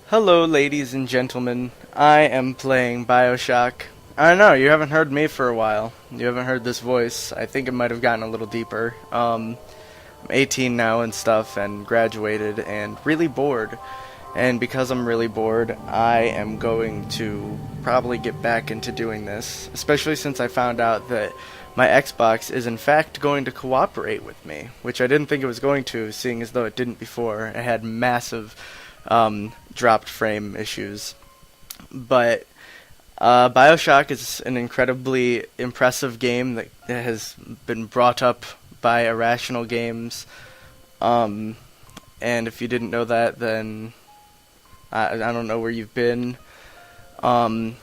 Hello, ladies and gentlemen. I am playing BioShock. I don't know, you haven't heard me for a while. You haven't heard this voice. I think it might have gotten a little deeper. I'm 18 now and stuff, and graduated, and really bored. And because I'm really bored, I am going to probably get back into doing this, especially since I found out that my Xbox is in fact going to cooperate with me, which I didn't think it was going to, seeing as though it didn't before. It had massive dropped frame issues. But BioShock is an incredibly impressive game that has been brought up by Irrational Games. And if you didn't know that, then I don't know where you've been. And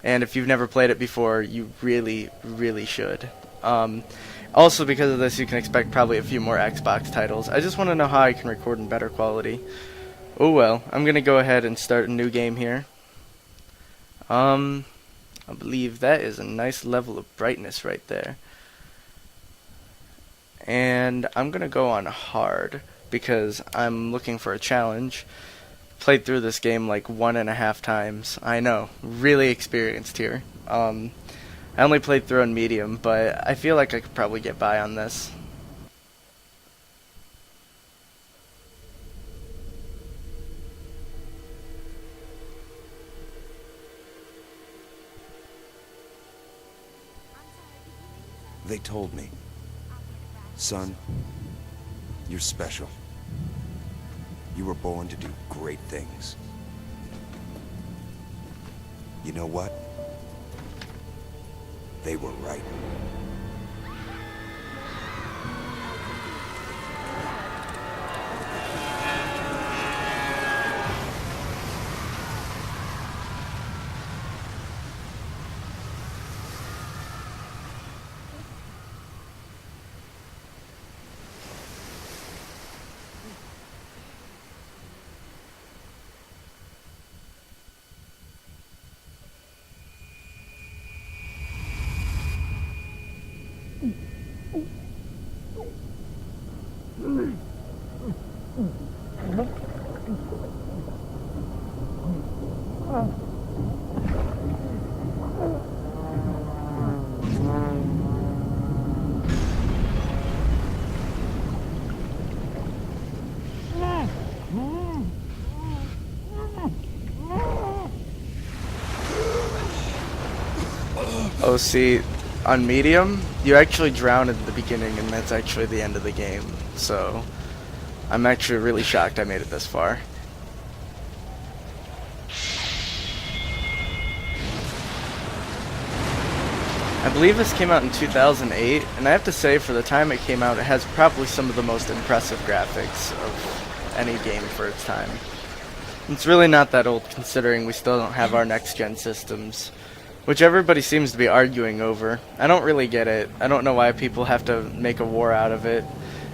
if you've never played it before, you really, really should. Also, because of this, you can expect probably a few more Xbox titles. I just want to know how I can record in better quality. Oh well, I'm going to go ahead and start a new game here. I believe that is a nice level of brightness right there. And I'm going to go on hard because I'm looking for a challenge. Played through this game like 1.5 times. I know, really experienced here. I only played through on medium, but I feel like I could probably get by on this. They told me, son, you're special. You were born to do great things. You know what? They were right. Oh, see, on medium, you actually drown at the beginning, and that's actually the end of the game. So, I'm actually really shocked I made it this far. I believe this came out in 2008, and I have to say, for the time it came out, it has probably some of the most impressive graphics of any game for its time. It's really not that old, considering we still don't have our next-gen systems, which everybody seems to be arguing over. I don't really get it. I don't know why people have to make a war out of it.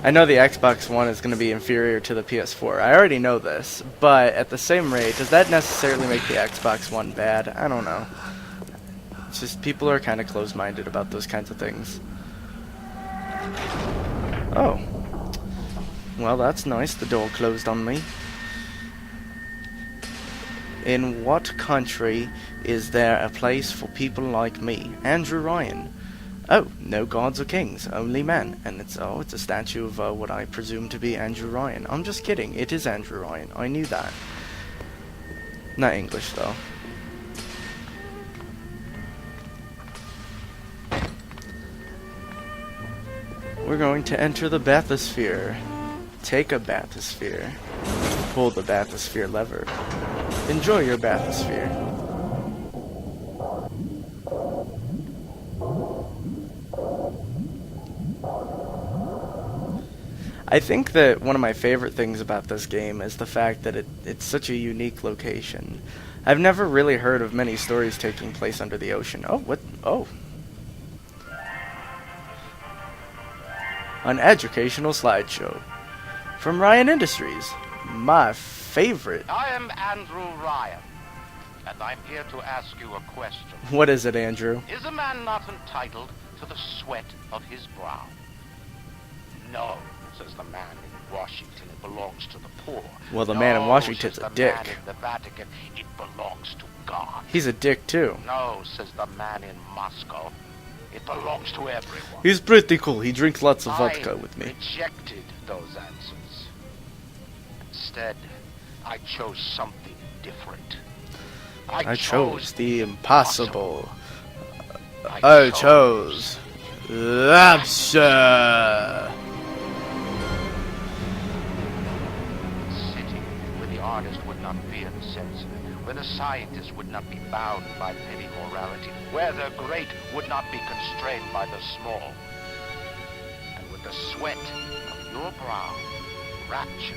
I know the Xbox One is going to be inferior to the PS4. I already know this, but at the same rate, does that necessarily make the Xbox One bad? I don't know. It's just people are kind of closed-minded about those kinds of things. Oh. Well, that's nice. The door closed on me. In what country is there a place for people like me, Andrew Ryan? Oh, no gods or kings, only men. And it's a statue of what I presume to be Andrew Ryan. I'm just kidding, it is Andrew Ryan. I knew that. Not English, though. We're going to enter the bathysphere. Take a bathysphere. Pull the bathysphere lever. Enjoy your bathysphere. I think that one of my favorite things about this game is the fact that it's such a unique location. I've never really heard of many stories taking place under the ocean. Oh, what? Oh. An educational slideshow. From Ryan Industries. My favorite. I am Andrew Ryan, and I'm here to ask you a question. What is it, Andrew? Is a man not entitled to the sweat of his brow? No, says the man in Washington, it belongs to the poor. Well, the man in No, Washington's says a the dick. man in the Vatican, it belongs to God. He's a dick too. No, says the man in Moscow, it belongs to everyone. He's pretty cool. He drinks lots of I vodka with me. rejected those answers. Instead, I chose something different. I chose the impossible. I I chose Rapture. City where the artist would not fear the censor, where the scientist would not be bound by petty morality, where the great would not be constrained by the small. And with the sweat of your brow, Rapture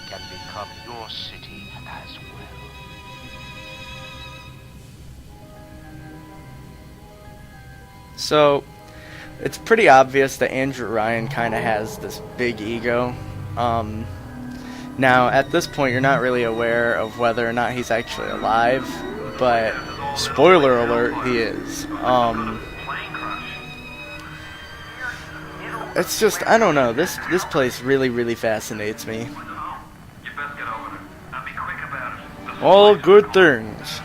can become your city as well. So, it's pretty obvious that Andrew Ryan kind of has this big ego. Now, at this point, you're not really aware of whether or not he's actually alive, but spoiler alert, he is. It's just, I don't know, this place really fascinates me. All good things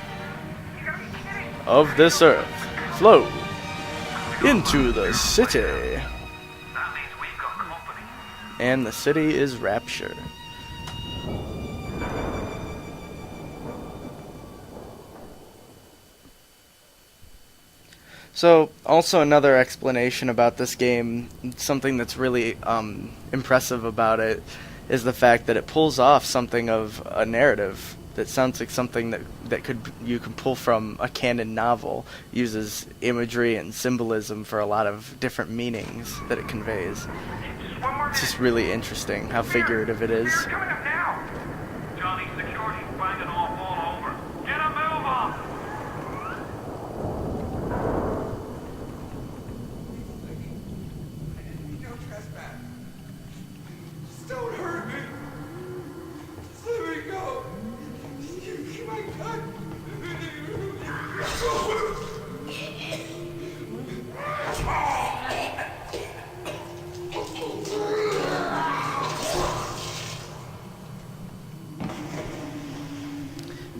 of this earth flow into the city. And the city is Rapture. So, also another explanation about this game, something that's really impressive about it, is the fact that it pulls off something of a narrative that sounds like something that you can pull from a canon novel. Uses imagery and symbolism for a lot of different meanings that it conveys. It's just really interesting how figurative it is. Johnny, security's banging off all over. Get a move on! No trespass. Just don't hurt me. Just let me go. Give me my gun.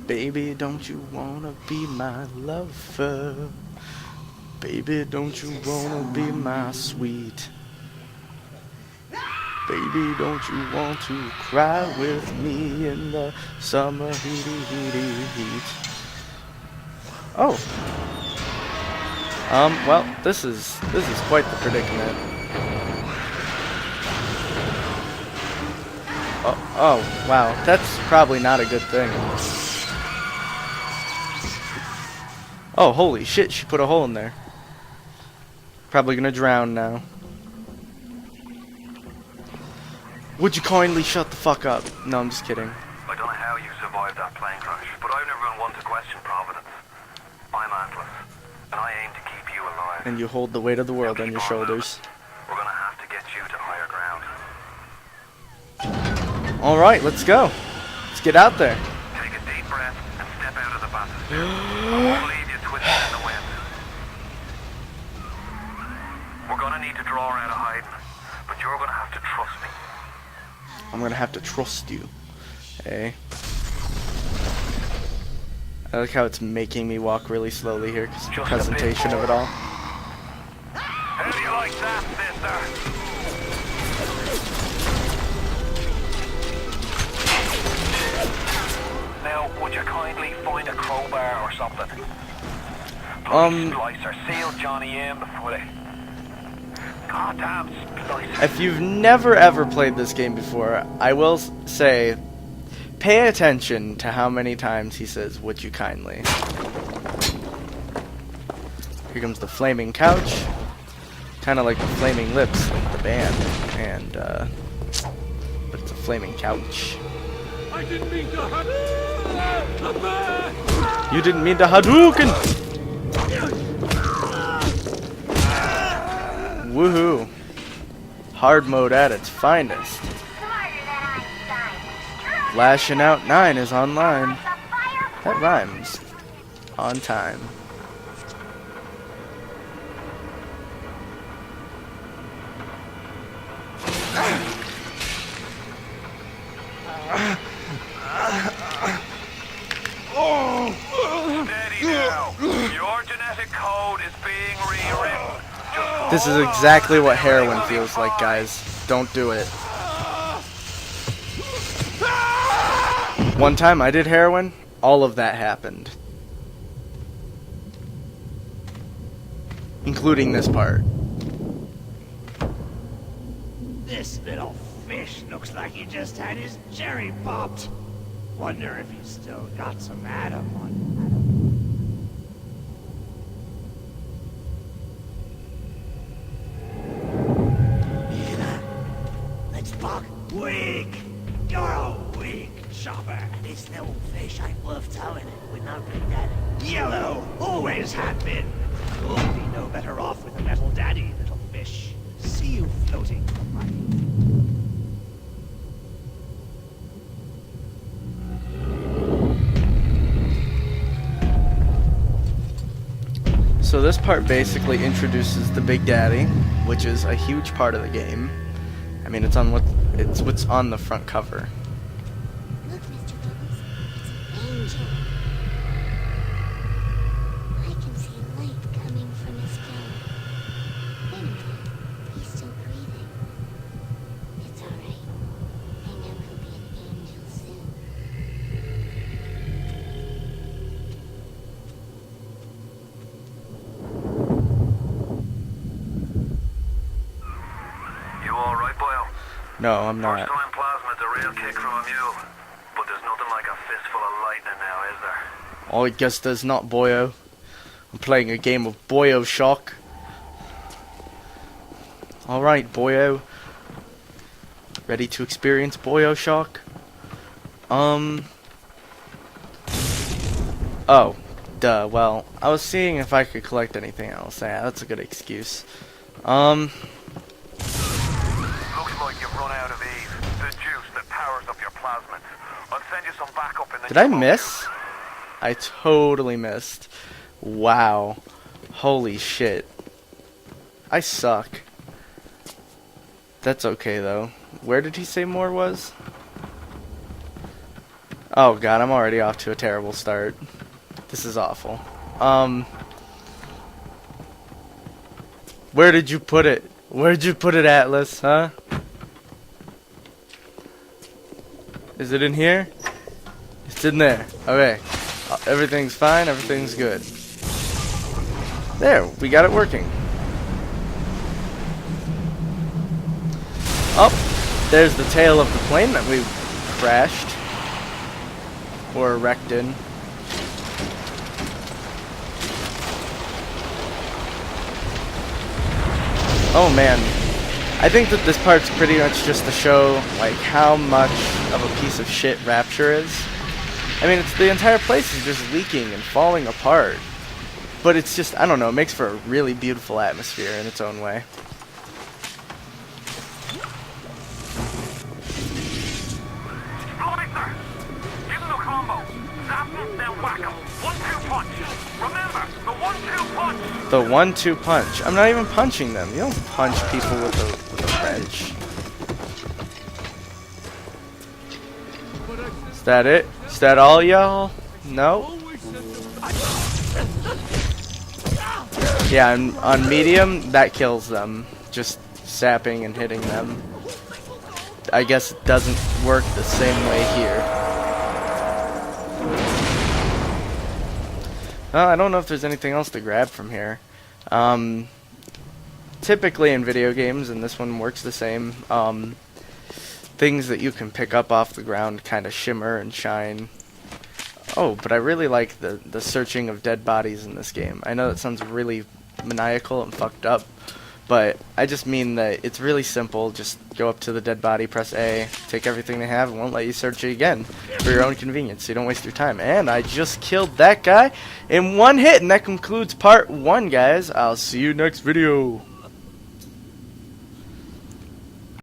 Baby, don't you wanna be my lover? Baby, don't you wanna be my sweet? Baby, don't you want to cry with me in the summer heat? Oh. Well, this is quite the predicament. Oh, wow, that's probably not a good thing. Oh, holy shit, she put a hole in there. Probably gonna drown now. Would you kindly shut the fuck up? No, I'm just kidding. I don't know how you survived that plane crash, but I've never been one to question Providence. I'm Atlas, and I aim to keep you alive. And you hold the weight of the world on your shoulders. We're gonna have to get you to higher ground. Alright, let's go. Let's get out there. Take a deep breath and step out of the bathtub. I won't leave you twisting in the wind. We're gonna need to draw her out of hiding, but you're gonna have to trust me. I'm gonna have to trust you. Hey. I like how it's making me walk really slowly here because of the presentation of it all. How do you like that, sister? Now, would you kindly find a crowbar or something? Splice or seal Johnny in before they... Goddamn splice. If you've never ever played this game before, I will say, pay attention to how many times he says, "Would you kindly?" Here comes the flaming couch. Kind of like the Flaming Lips, like the band. And, but it's a flaming couch. I didn't mean to hurt. You didn't mean to Hadouken! Woohoo. Hard mode at its finest. Lashing Out 9 is online. That rhymes. On time. Steady now. Your genetic code is being rewritten. This is exactly what heroin feels like, guys. Don't do it. One time I did heroin, all of that happened. Including this part. This little fish looks like he just had his cherry popped. Wonder if he's still got some Adam on him. Let's talk. Weak! You're a weak chopper. This little fish ain't worth towing it with no big daddy. Yellow always have been. You'll be no better off with a metal daddy, little fish. See you floating from my... So this part basically introduces the Big Daddy, which is a huge part of the game. I mean, it's what's on the front cover. Look, Mr. Bubbles, it's an angel. I can see light coming from his skin. Anyway, he's still breathing. It's alright. I know he'll be an angel soon. You alright, Boyle? No, I'm not. First time plasma's a real kick from a mule. But there's nothing like a fistful of lightning now, is there? Oh, I guess there's not, Boyo. I'm playing a game of BoyoShock. Alright, Boyo. Ready to experience BoyoShock? Oh, duh. Well, I was seeing if I could collect anything else. Yeah, that's a good excuse. Looks like you've run out of Eve, the juice that powers up your plasmids. I'll send you some backup in the... Did I miss? I totally missed. Wow. Holy shit. I suck. That's okay, though. Where did he say more was? Oh god, I'm already off to a terrible start. This is awful. Where did you put it? Where'd you put it, Atlas, huh? Is it in here? It's in there. Okay. Everything's fine, everything's good. There, we got it working. Oh, there's the tail of the plane that we crashed. Or wrecked in. Oh man, I think that this part's pretty much just to show like how much of a piece of shit Rapture is. I mean, it's the entire place is just leaking and falling apart. But it's just, I don't know, it makes for a really beautiful atmosphere in its own way. Victor! Give him a combo. Zap him, then whack him. 1-2 punch. Remember, the 1-2 punch. The 1-2 punch. I'm not even punching them. You don't punch people with a wrench. Is that it? Is that all, y'all? No? Yeah, on medium, that kills them. Just sapping and hitting them. I guess it doesn't work the same way here. I don't know if there's anything else to grab from here. Typically in video games, and this one works the same, things that you can pick up off the ground kind of shimmer and shine. Oh, but I really like the searching of dead bodies in this game. I know that sounds really maniacal and fucked up, but I just mean that it's really simple. Just go up to the dead body, press A, take everything they have, and won't let you search it again for your own convenience, so you don't waste your time. And I just killed that guy in one hit, and that concludes part 1, guys. I'll see you next video.